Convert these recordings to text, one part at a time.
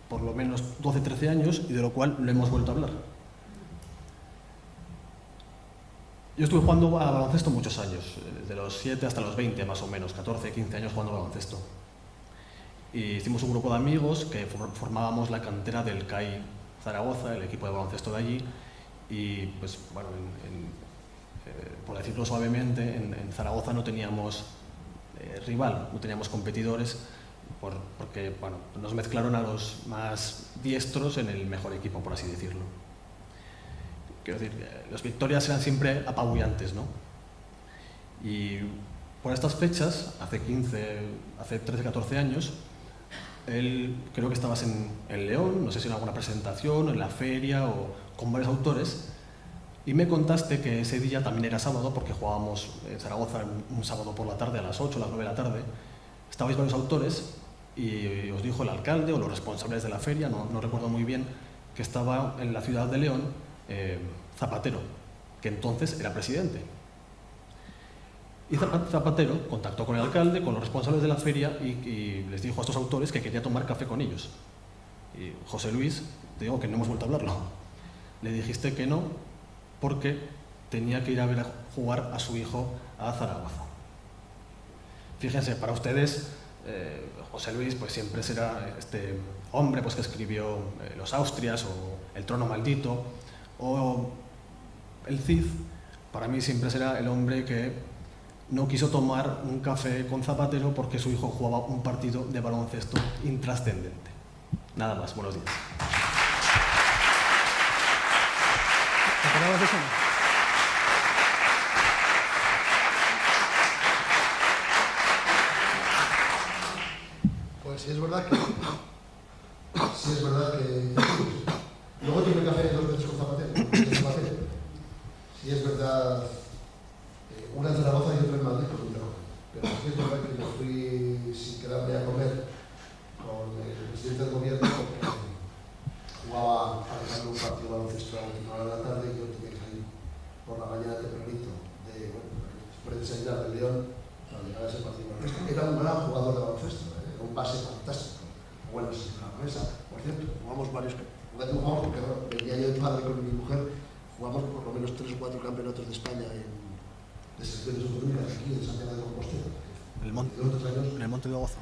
por lo menos 12-13 años y de lo cual no hemos vuelto a hablar. Yo estuve jugando a baloncesto muchos años, desde los 7 hasta los 20 más o menos, 14-15 años jugando a baloncesto. Y hicimos un grupo de amigos que formábamos la cantera del CAI Zaragoza, el equipo de baloncesto de allí, y pues bueno, por decirlo suavemente, en Zaragoza no teníamos rival, no teníamos competidores, porque bueno, nos mezclaron a los más diestros en el mejor equipo, por así decirlo. Quiero decir, las victorias eran siempre apabullantes, ¿no? Y por estas fechas, hace 13-14 años, creo que estabas en León, no sé si en alguna presentación, en la feria o con varios autores, y me contaste que ese día también era sábado, porque jugábamos en Zaragoza un sábado por la tarde, a las 8, a las 9 de la tarde. Estabais varios autores y os dijo el alcalde o los responsables de la feria, no recuerdo muy bien, que estaba en la ciudad de León Zapatero, que entonces era presidente. Y Zapatero contactó con el alcalde, con los responsables de la feria y les dijo a estos autores que quería tomar café con ellos. Y José Luis, te digo que no hemos vuelto a hablarlo. Le dijiste que no porque tenía que ir a ver a jugar a su hijo a Zaragoza. Fíjense, para ustedes, José Luis pues siempre será este hombre pues, que escribió Los Austrias o El Trono Maldito o El Cid. Para mí siempre será el hombre que no quiso tomar un café con Zapatero porque su hijo jugaba un partido de baloncesto intrascendente. Nada más, buenos días. ¿Te acordabas de eso? Pues sí es verdad que luego tuve café 2 veces con Zapatero. Sí es verdad, una en Zaragoza y otra en Madrid con un trabajo. Pero sí es verdad que yo fui sin quedarme a comer con el presidente del gobierno porque jugaba Alejandro un partido de baloncesto a la última hora de la tarde y yo tenía que salir por la mañana tempranito después de desayunar de León para llegar a ese partido de baloncesto. Era un gran jugador de baloncesto, era un base fantástico. Bueno, sí, la mesa, por cierto, jugamos porque venía yo de padre con mi mujer, jugamos por lo menos 3 o 4 campeonatos de España de selecciones autonómicas aquí en Santiago de Compostela. En el Monte de Gozo.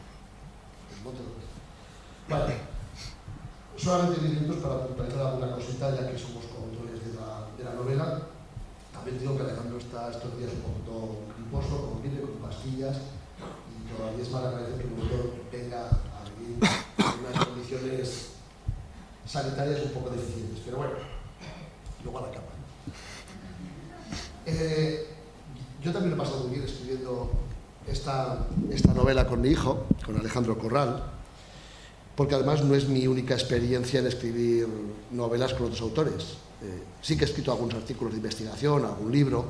Vale. Solamente 10 minutos para completar alguna cosita, ya que somos coautores de la novela. También digo que Alejandro está estos días un poco griposo, con gripe, con pastillas, y todavía es mal agradecer que un autor venga a vivir en unas condiciones sanitarias un poco deficientes. Pero bueno, luego a la capa. Yo también lo he pasado muy bien escribiendo esta novela con mi hijo, con Alejandro Corral, porque además no es mi única experiencia en escribir novelas con otros autores. Sí que he escrito algunos artículos de investigación, algún libro,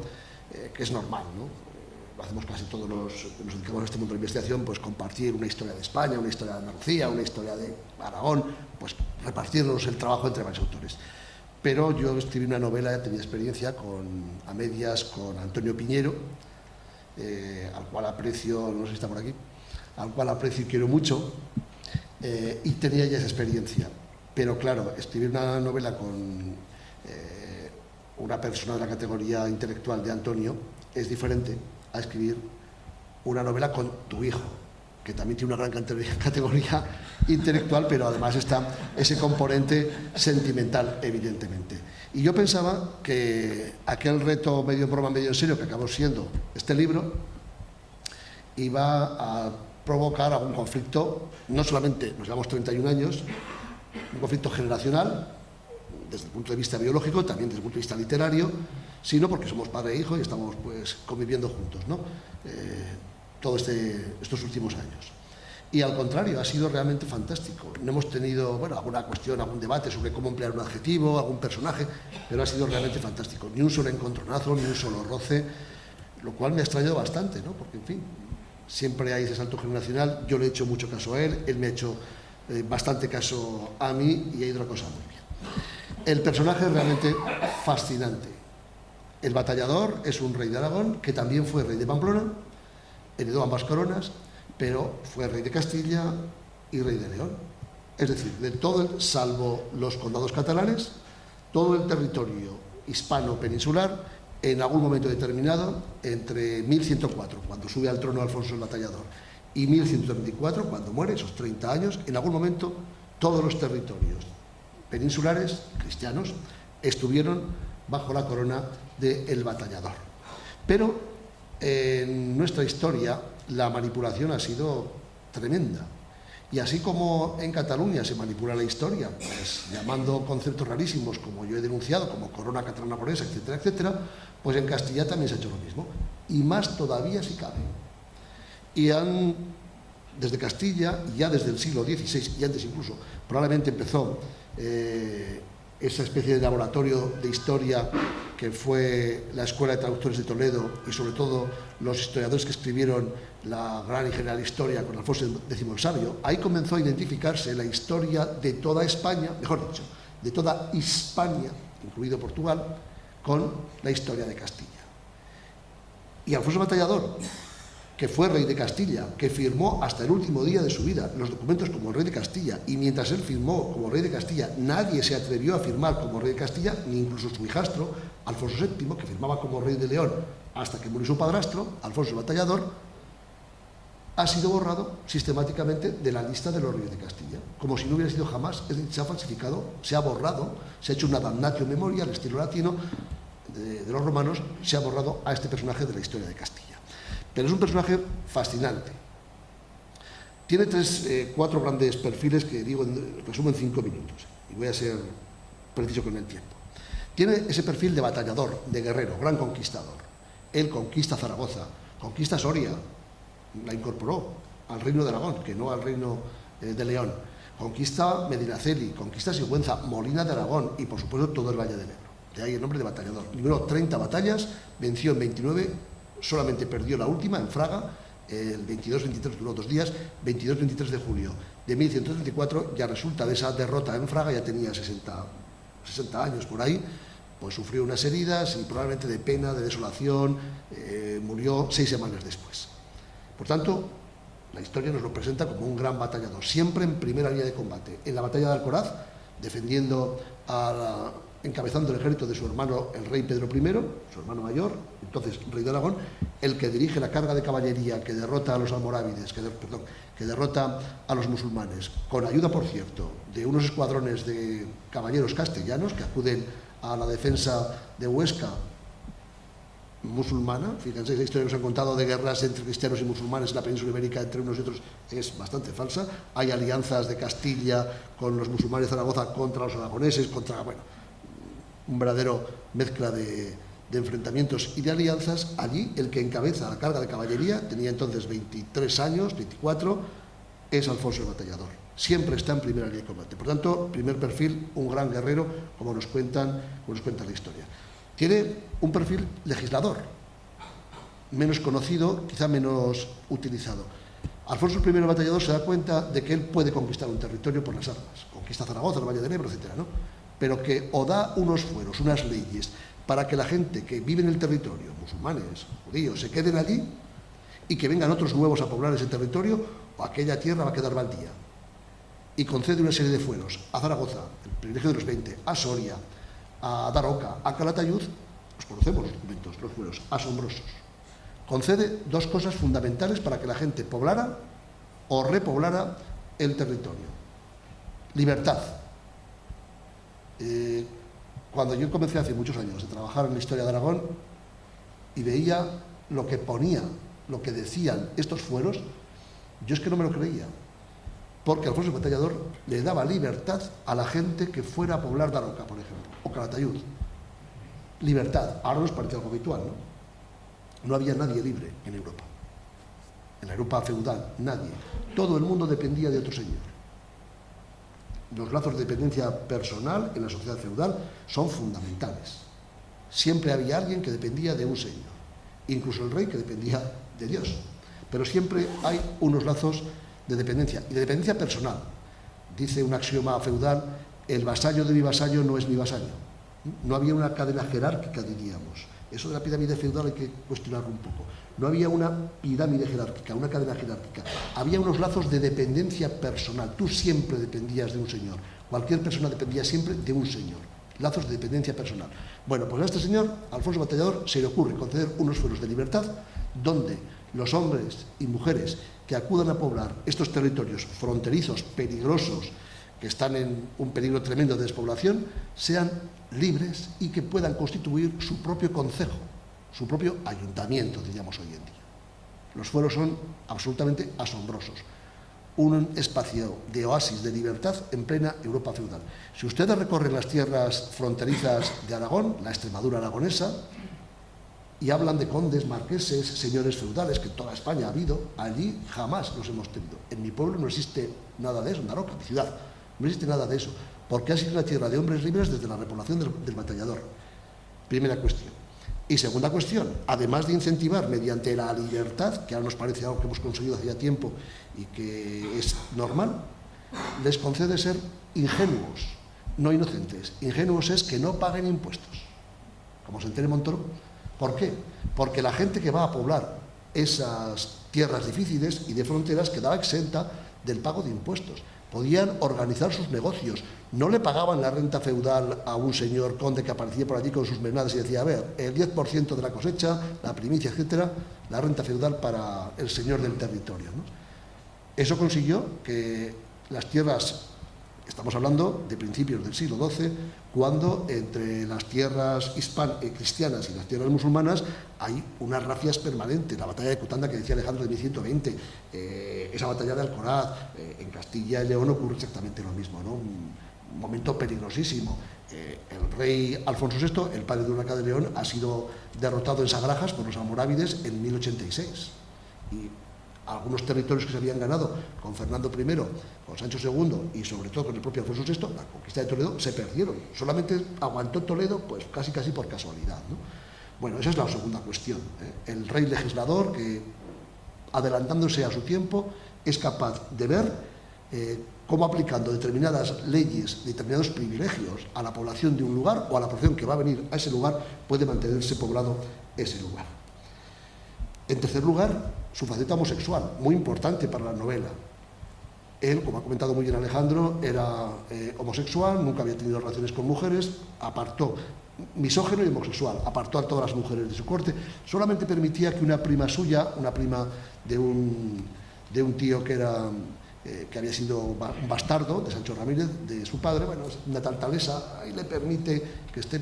que es normal, ¿no? Lo hacemos casi todos los que nos dedicamos a este mundo de investigación, pues compartir una historia de España, una historia de Andalucía, una historia de Aragón, pues repartirnos el trabajo entre varios autores. Pero yo escribí una novela, tenía experiencia a medias con Antonio Piñero, al cual aprecio, no sé si está por aquí, al cual aprecio y quiero mucho, y tenía ya esa experiencia. Pero claro, escribir una novela con una persona de la categoría intelectual de Antonio es diferente a escribir una novela con tu hijo, que también tiene una gran categoría intelectual, pero además está ese componente sentimental, evidentemente. Y yo pensaba que aquel reto medio en broma, medio en serio, que acabó siendo este libro, iba a provocar algún conflicto, no solamente, nos llevamos 31 años, un conflicto generacional, desde el punto de vista biológico, también desde el punto de vista literario, sino porque somos padre e hijo y estamos pues conviviendo juntos, ¿no? Todos estos últimos años. Y al contrario, ha sido realmente fantástico. No hemos tenido, bueno, alguna cuestión, algún debate sobre cómo emplear un adjetivo, algún personaje, pero ha sido realmente fantástico. Ni un solo encontronazo, ni un solo roce, lo cual me ha extrañado bastante, ¿no? Porque, en fin, siempre hay ese salto generacional. Yo le he hecho mucho caso a él me ha hecho bastante caso a mí y ha ido la cosa muy bien. El personaje es realmente fascinante. El batallador es un rey de Aragón, que también fue rey de Pamplona, heredó ambas coronas, pero fue rey de Castilla y rey de León. Es decir, de todo, salvo los condados catalanes, todo el territorio hispano-peninsular, en algún momento determinado, entre 1104, cuando sube al trono Alfonso el Batallador, y 1134, cuando muere, esos 30 años, en algún momento todos los territorios peninsulares cristianos estuvieron bajo la corona del Batallador. Pero en nuestra historia la manipulación ha sido tremenda. Y así como en Cataluña se manipula la historia, pues llamando conceptos rarísimos, como yo he denunciado, como corona catalana-aragonesa, etcétera, etcétera, pues en Castilla también se ha hecho lo mismo. Y más todavía si cabe. Y desde Castilla, ya desde el siglo XVI, y antes incluso, probablemente empezó esa especie de laboratorio de historia que fue la Escuela de Traductores de Toledo y sobre todo los historiadores que escribieron la gran y general historia con Alfonso X el Sabio. Ahí comenzó a identificarse la historia de toda España, mejor dicho, de toda Hispania, incluido Portugal, con la historia de Castilla. Y Alfonso Batallador, que fue rey de Castilla, que firmó hasta el último día de su vida los documentos como rey de Castilla, y mientras él firmó como rey de Castilla, nadie se atrevió a firmar como rey de Castilla, ni incluso su hijastro, Alfonso VII, que firmaba como rey de León hasta que murió su padrastro, Alfonso el Batallador, ha sido borrado sistemáticamente de la lista de los reyes de Castilla, como si no hubiera sido jamás. Es decir, se ha falsificado, se ha borrado, se ha hecho una damnatio memoria al estilo latino de los romanos, se ha borrado a este personaje de la historia de Castilla. Pero es un personaje fascinante. Tiene cuatro grandes perfiles que digo en resumen 5 minutos, y voy a ser preciso con el tiempo. Tiene ese perfil de batallador, de guerrero, gran conquistador. Él conquista Zaragoza, conquista Soria, la incorporó al reino de Aragón, que no al reino de León. Conquista Medinaceli, conquista Sigüenza, Molina de Aragón y por supuesto todo el Valle del Ebro. De ahí el nombre de batallador. Libró 30 batallas, venció en 29, solamente perdió la última en Fraga, el 22-23, duró 2 días, 22-23 de julio de 1134, ya resulta de esa derrota en Fraga, ya tenía 60 años por ahí, pues sufrió unas heridas y probablemente de pena, de desolación, murió 6 semanas después. Por tanto, la historia nos lo presenta como un gran batallador, siempre en primera línea de combate. En la batalla de Alcoraz, defendiendo, encabezando el ejército de su hermano, el rey Pedro I, su hermano mayor, entonces rey de Aragón, el que dirige la carga de caballería que derrota a los almorávides, que derrota a los musulmanes, con ayuda, por cierto, de unos escuadrones de caballeros castellanos que acuden a la defensa de Huesca, musulmana. Fíjense, la historia que nos han contado de guerras entre cristianos y musulmanes en la península ibérica entre unos y otros es bastante falsa. Hay alianzas de Castilla con los musulmanes de Zaragoza contra los aragoneses, contra, bueno, un verdadero mezcla de enfrentamientos y de alianzas. Allí el que encabeza la carga de caballería, tenía entonces 23 años, 24, es Alfonso el Batallador. Siempre está en primera línea de combate. Por tanto, primer perfil, un gran guerrero, como nos cuenta la historia. Tiene un perfil legislador, menos conocido, quizá menos utilizado. Alfonso I Batallador se da cuenta de que él puede conquistar un territorio por las armas, conquista Zaragoza, el Valle del Ebro, etc., ¿no? Pero que o da unos fueros, unas leyes, para que la gente que vive en el territorio, musulmanes, judíos, se queden allí y que vengan otros nuevos a poblar ese territorio, o aquella tierra va a quedar baldía. Y concede una serie de fueros a Zaragoza, el privilegio de los 20, a Soria, a Daroca, a Calatayud, los conocemos los documentos, los fueros asombrosos. Concede 2 cosas fundamentales para que la gente poblara o repoblara el territorio. Libertad. Cuando yo comencé hace muchos años a trabajar en la historia de Aragón y veía lo que ponía, lo que decían estos fueros, yo es que no me lo creía. Porque Alfonso el Batallador le daba libertad a la gente que fuera a poblar Daroca, por ejemplo, o Calatayud. Libertad. Ahora nos parece algo habitual, ¿no? No había nadie libre en Europa. En la Europa feudal, nadie. Todo el mundo dependía de otro señor. Los lazos de dependencia personal en la sociedad feudal son fundamentales. Siempre había alguien que dependía de un señor, incluso el rey que dependía de Dios. Pero siempre hay unos lazos de dependencia, y de dependencia personal. Dice un axioma feudal: el vasallo de mi vasallo no es mi vasallo. No había una cadena jerárquica, diríamos. Eso de la pirámide feudal hay que cuestionarlo un poco. No había una pirámide jerárquica, una cadena jerárquica. Había unos lazos de dependencia personal. Tú siempre dependías de un señor. Cualquier persona dependía siempre de un señor. Lazos de dependencia personal. Bueno, pues a este señor, Alfonso Batallador, se le ocurre conceder unos fueros de libertad donde los hombres y mujeres que acudan a poblar estos territorios fronterizos, peligrosos, que están en un peligro tremendo de despoblación, sean libres y que puedan constituir su propio concejo, su propio ayuntamiento, diríamos hoy en día. Los fueros son absolutamente asombrosos. Un espacio de oasis de libertad en plena Europa feudal. Si ustedes recorren las tierras fronterizas de Aragón, la Extremadura aragonesa, y hablan de condes, marqueses, señores feudales, que en toda España ha habido, allí jamás los hemos tenido. En mi pueblo no existe nada de eso, en Daroca, mi ciudad, no existe nada de eso, porque ha sido una tierra de hombres libres desde la repoblación del Batallador. Primera cuestión. Y segunda cuestión, además de incentivar mediante la libertad, que ahora nos parece algo que hemos conseguido hace ya tiempo y que es normal, les concede ser ingenuos, no inocentes. Ingenuos es que no paguen impuestos, como se entere Montoro. ¿Por qué? Porque la gente que va a poblar esas tierras difíciles y de fronteras quedaba exenta del pago de impuestos. Podían organizar sus negocios. No le pagaban la renta feudal a un señor conde que aparecía por allí con sus mernadas y decía, a ver, el 10% de la cosecha, la primicia, etcétera, la renta feudal para el señor del territorio, ¿no? Eso consiguió que las tierras, estamos hablando de principios del siglo XII, cuando entre las tierras cristianas y las tierras musulmanas hay unas rafias permanentes. La batalla de Cutanda que decía Alejandro de 1120, esa batalla de Alcoraz, en Castilla y León ocurre exactamente lo mismo, ¿no? Un momento peligrosísimo. El rey Alfonso VI, el padre de Urraca de León, ha sido derrotado en Sagrajas por los almorávides en 1086. Y algunos territorios que se habían ganado con Fernando I, con Sancho II y sobre todo con el propio Alfonso VI, la conquista de Toledo, se perdieron. Solamente aguantó Toledo pues casi por casualidad, ¿no? Bueno, esa es la segunda cuestión, ¿eh? El rey legislador que, adelantándose a su tiempo, es capaz de ver cómo aplicando determinadas leyes, determinados privilegios a la población de un lugar o a la población que va a venir a ese lugar, puede mantenerse poblado ese lugar. En tercer lugar, su faceta homosexual, muy importante para la novela. Él, como ha comentado muy bien Alejandro, era homosexual, nunca había tenido relaciones con mujeres, apartó, misógino y homosexual, apartó a todas las mujeres de su corte, solamente permitía que una prima suya, una prima de un tío que había sido un bastardo, de Sancho Ramírez, de su padre, bueno, una taltalesa, ahí le permite que esté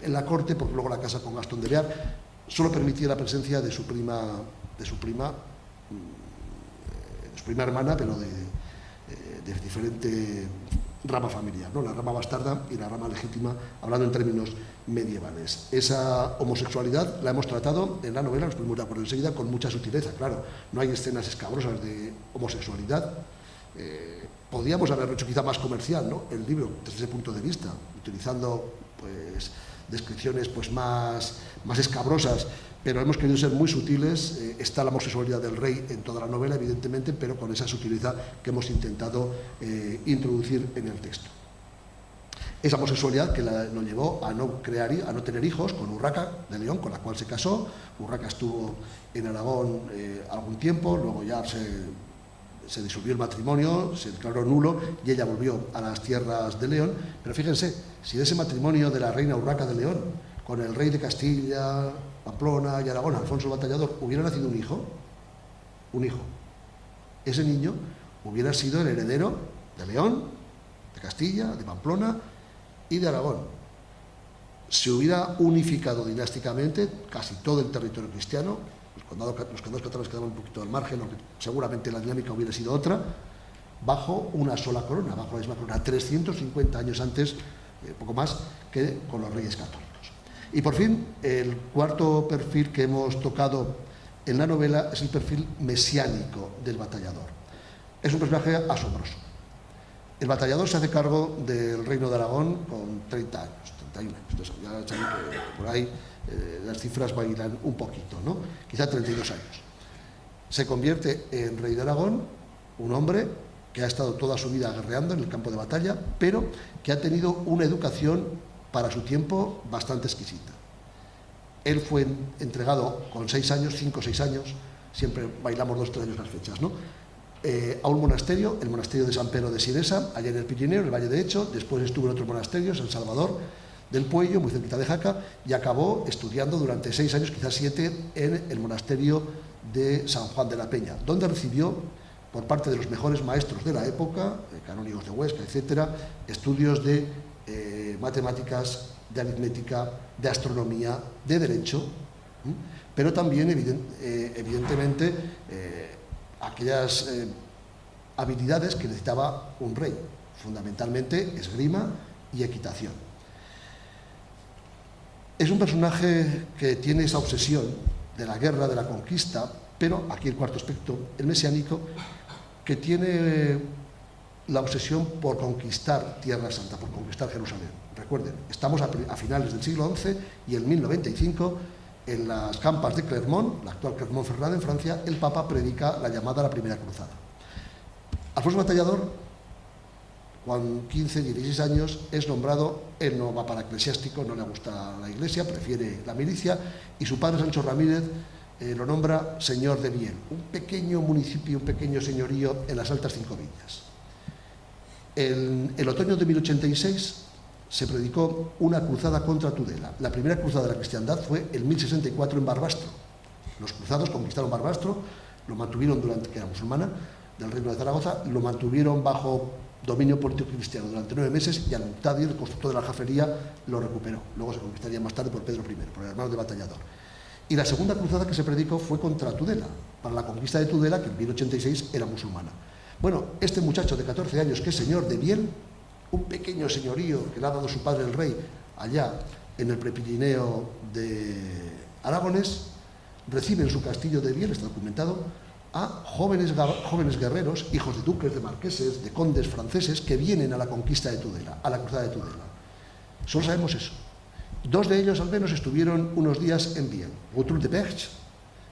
en la corte, porque luego la casa con Gastón de Bear, solo permitía la presencia de su prima hermana, pero de diferente rama familiar, ¿no? La rama bastarda y la rama legítima, hablando en términos medievales. Esa homosexualidad la hemos tratado en la novela, nos ponemos de acuerdo enseguida, con mucha sutileza, claro. No hay escenas escabrosas de homosexualidad. Podríamos haberlo hecho quizá más comercial, ¿no?, el libro, desde ese punto de vista, utilizando pues descripciones pues más escabrosas, pero hemos querido ser muy sutiles. Está la homosexualidad del rey en toda la novela, evidentemente, pero con esa sutileza que hemos intentado introducir en el texto. Esa homosexualidad que nos llevó a no tener hijos con Urraca de León, con la cual se casó. Urraca estuvo en Aragón algún tiempo, luego ya se disolvió el matrimonio, se declaró nulo y ella volvió a las tierras de León. Pero fíjense, si de ese matrimonio de la reina Urraca de León con el rey de Castilla, Pamplona y Aragón, Alfonso el Batallador, hubiera nacido un hijo, ese niño hubiera sido el heredero de León, de Castilla, de Pamplona y de Aragón. Se hubiera unificado dinásticamente casi todo el territorio cristiano. Los condados catalanes quedaban un poquito al margen, aunque seguramente la dinámica hubiera sido otra, bajo una sola corona, bajo la misma corona, 350 años antes, poco más, que con los reyes católicos. Y por fin, el cuarto perfil que hemos tocado en la novela es el perfil mesiánico del Batallador. Es un personaje asombroso. El Batallador se hace cargo del reino de Aragón con 30 años, 31 años. Entonces, ya saben que por ahí las cifras bailan un poquito, ¿no? Quizá 32 años. Se convierte en rey de Aragón, un hombre que ha estado toda su vida guerreando en el campo de batalla, pero que ha tenido una educación para su tiempo bastante exquisita. Él fue entregado con 6 años, 5 o 6 años, siempre bailamos 2 o 3 años las fechas, ¿no? A un monasterio, el monasterio de San Pedro de Siresa, allá en el Pirineo, en el Valle de Echo. Después estuvo en otro monasterio, San Salvador del Puello, muy cerquita de Jaca, y acabó estudiando durante 6 años, quizás 7, en el monasterio de San Juan de la Peña, donde recibió, por parte de los mejores maestros de la época, canónigos de Huesca, etcétera, estudios de matemáticas, de aritmética, de astronomía, de derecho, pero también, evidentemente, aquellas habilidades que necesitaba un rey, fundamentalmente esgrima y equitación. Es un personaje que tiene esa obsesión de la guerra, de la conquista, pero aquí el cuarto aspecto, el mesiánico, que tiene la obsesión por conquistar Tierra Santa, por conquistar Jerusalén. Recuerden, estamos a finales del siglo XI y en 1095, en las campas de Clermont, la actual Clermont-Ferrand en Francia, el Papa predica la llamada a la Primera Cruzada. Alfonso Batallador, con 15, 16 años, es nombrado, él no va para eclesiástico, no le gusta la iglesia, prefiere la milicia, y su padre Sancho Ramírez lo nombra señor de Biel, un pequeño municipio, un pequeño señorío en las Altas Cinco Villas. En el otoño de 1086 se predicó una cruzada contra Tudela. La primera cruzada de la cristiandad fue en 1064 en Barbastro. Los cruzados conquistaron Barbastro, lo mantuvieron durante, que era musulmana, del reino de Zaragoza, lo mantuvieron bajo dominio político cristiano durante 9 meses, y Al-Muqtadir, el constructor de la aljafería, lo recuperó. Luego se conquistaría más tarde por Pedro I, por el hermano de Batallador. Y la segunda cruzada que se predicó fue contra Tudela, para la conquista de Tudela, que en 1086 era musulmana. Bueno, este muchacho de 14 años, que es señor de Biel, un pequeño señorío que le ha dado su padre el rey allá en el Prepirineo de Aragones, recibe en su castillo de Biel, está documentado, a jóvenes guerreros, hijos de duques, de marqueses, de condes franceses, que vienen a la conquista de Tudela, a la cruzada de Tudela. Solo sabemos eso. 2 de ellos al menos estuvieron unos días en Biel. Guthrum de Perche,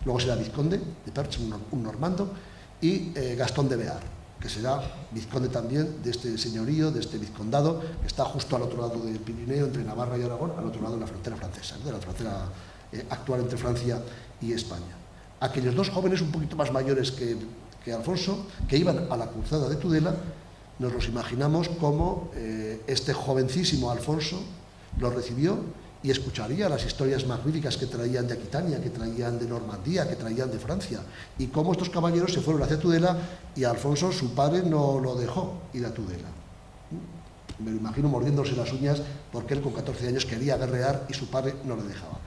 luego será vizconde de Perche, un normando, y Gastón de Bear, que será vizconde también de este señorío, de este vizcondado, que está justo al otro lado del Pirineo, entre Navarra y Aragón, al otro lado de la frontera francesa, de la frontera actual entre Francia y España. Aquellos 2 jóvenes un poquito más mayores que Alfonso, que iban a la cruzada de Tudela, nos los imaginamos como este jovencísimo Alfonso los recibió y escucharía las historias magníficas que traían de Aquitania, que traían de Normandía, que traían de Francia, y cómo estos caballeros se fueron hacia Tudela y Alfonso, su padre, no lo dejó ir a Tudela. Me lo imagino mordiéndose las uñas porque él con 14 años quería guerrear y su padre no le dejaba.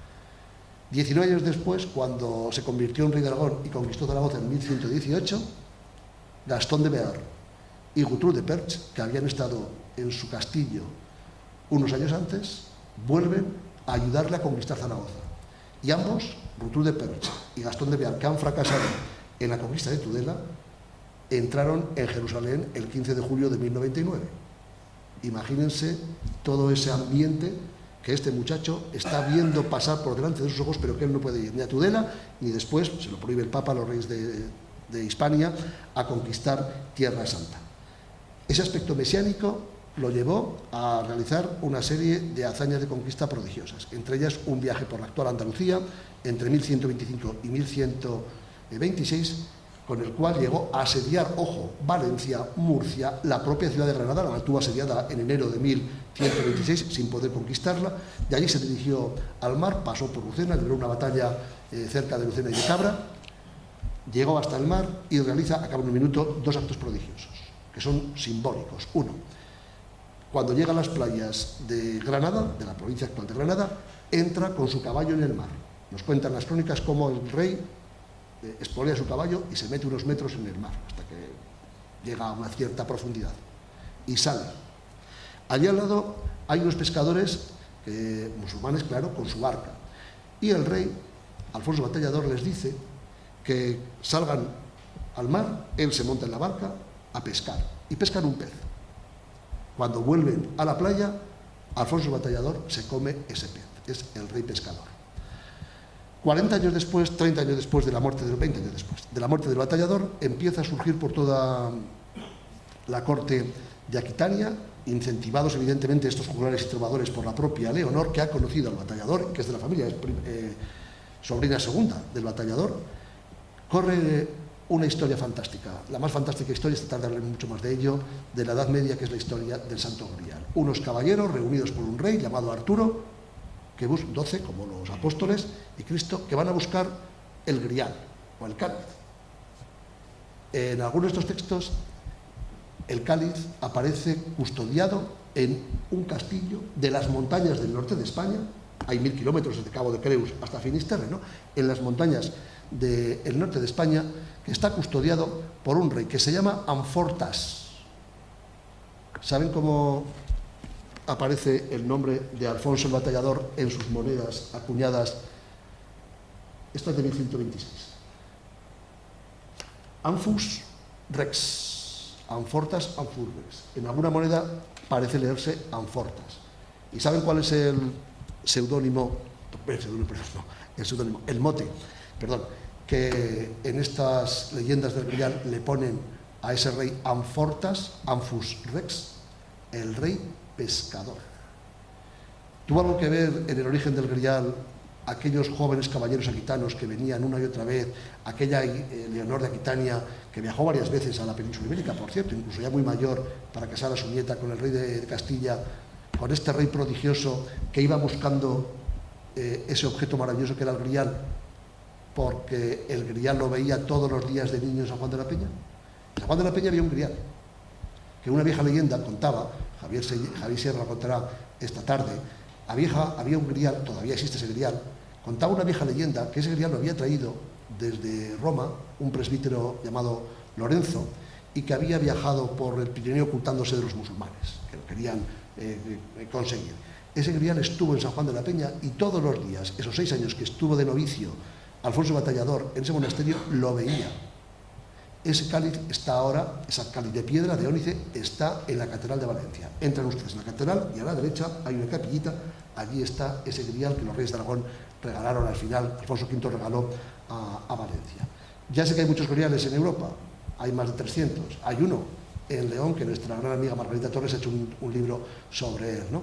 19 años después, cuando se convirtió en rey de Aragón y conquistó Zaragoza en 1118, Gastón de Bear y Guthrum de Perche, que habían estado en su castillo unos años antes, vuelven a ayudarle a conquistar Zaragoza. Y ambos, Guthrum de Perche y Gastón de Bear, que han fracasado en la conquista de Tudela, entraron en Jerusalén el 15 de julio de 1099. Imagínense todo ese ambiente que este muchacho está viendo pasar por delante de sus ojos, pero que él no puede ir ni a Tudela, ni después, se lo prohíbe el Papa a los reyes de Hispania, a conquistar Tierra Santa. Ese aspecto mesiánico lo llevó a realizar una serie de hazañas de conquista prodigiosas, entre ellas un viaje por la actual Andalucía entre 1125 y 1126, con el cual llegó a asediar, ojo, Valencia, Murcia, la propia ciudad de Granada, la mantuvo asediada en enero de 1126 sin poder conquistarla. De allí se dirigió al mar, pasó por Lucena, libró una batalla cerca de Lucena y de Cabra, llegó hasta el mar y realiza, acabo en un minuto, 2 actos prodigiosos, que son simbólicos. Uno, cuando llega a las playas de Granada, de la provincia actual de Granada, entra con su caballo en el mar. Nos cuentan las crónicas cómo el rey espolea su caballo y se mete unos metros en el mar, hasta que llega a una cierta profundidad, y sale. Allí al lado hay unos pescadores, musulmanes, claro, con su barca. Y el rey, Alfonso Batallador, les dice que salgan al mar, él se monta en la barca a pescar, y pescan un pez. Cuando vuelven a la playa, Alfonso Batallador se come ese pez, es el rey pescador. 40 años después, 30 años después de la muerte, 20 años después de la muerte del Batallador, empieza a surgir por toda la corte de Aquitania incentivados evidentemente estos juglares y trovadores por la propia Leonor, que ha conocido al batallador, que es de la familia, es sobrina segunda del batallador, corre una historia fantástica. La más fantástica historia, esta tarde hablaré mucho más de ello, de la Edad Media, que es la historia del Santo Grial. Unos caballeros reunidos por un rey llamado Arturo, que 12, como los apóstoles y Cristo, que van a buscar el Grial o el cáliz. En algunos de estos textos, el cáliz aparece custodiado en un castillo de las montañas del norte de España. Hay 1000 kilómetros desde Cabo de Creus hasta Finisterre, ¿no? En las montañas del norte de España, que está custodiado por un rey que se llama Amfortas. ¿Saben cómo aparece el nombre de Alfonso el Batallador en sus monedas acuñadas? Esto es de 1126. Anfus Rex. Amfortas, Anfus Rex. En alguna moneda parece leerse Amfortas. ¿Y saben cuál es el seudónimo? El mote, que en estas leyendas del Grial le ponen a ese rey Amfortas, Anfus Rex, el rey pescador. ¿Tuvo algo que ver en el origen del Grial aquellos jóvenes caballeros aquitanos que venían una y otra vez, aquella Leonor de Aquitania, que viajó varias veces a la península ibérica, por cierto, incluso ya muy mayor, para casar a su nieta con el rey de Castilla, con este rey prodigioso que iba buscando ese objeto maravilloso que era el Grial, porque el Grial lo veía todos los días de niño en San Juan de la Peña? En San Juan de la Peña había un Grial, que una vieja leyenda contaba, Javier Sierra lo contará esta tarde. Había un Grial, todavía existe ese Grial, contaba una vieja leyenda que ese Grial lo había traído desde Roma un presbítero llamado Lorenzo, y que había viajado por el Pirineo ocultándose de los musulmanes, que lo querían conseguir. Ese Grial estuvo en San Juan de la Peña, y todos los días, esos 6 años que estuvo de novicio Alfonso Batallador en ese monasterio, lo veía. Ese cáliz está ahora, esa cáliz de piedra, de ónice, está en la Catedral de Valencia. Entran ustedes en la catedral y a la derecha hay una capillita, allí está ese Grial que los reyes de Aragón regalaron al final, Alfonso V regaló a Valencia. Ya sé que hay muchos Griales en Europa, hay más de 300, hay uno en León, que nuestra gran amiga Margarita Torres ha hecho un libro sobre él, ¿no?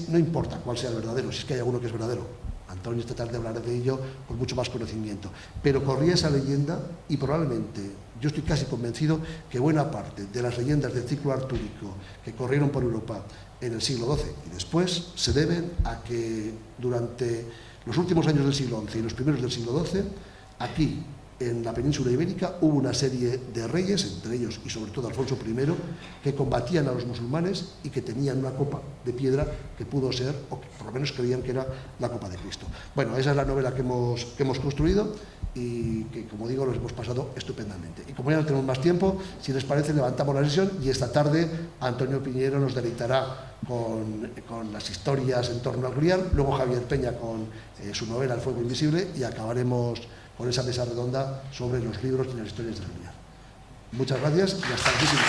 No importa cuál sea el verdadero, si es que hay alguno que es verdadero. Antonio esta tarde hablará de ello con mucho más conocimiento. Pero corría esa leyenda, y probablemente, yo estoy casi convencido que buena parte de las leyendas del ciclo artúrico que corrieron por Europa en el siglo XII y después se deben a que durante los últimos años del siglo XI y los primeros del siglo XII, aquí en la península ibérica hubo una serie de reyes, entre ellos y sobre todo Alfonso I, que combatían a los musulmanes y que tenían una copa de piedra que pudo ser, o que por lo menos creían que era la copa de Cristo. Bueno, esa es la novela que hemos construido y que, como digo, los hemos pasado estupendamente. Y como ya no tenemos más tiempo, si les parece, levantamos la sesión y esta tarde Antonio Piñero nos deleitará con las historias en torno al Grial, luego Javier Peña con su novela El fuego invisible, y acabaremos con esa mesa redonda sobre los libros y las historias del Grial. Muchas gracias y hasta el próximo.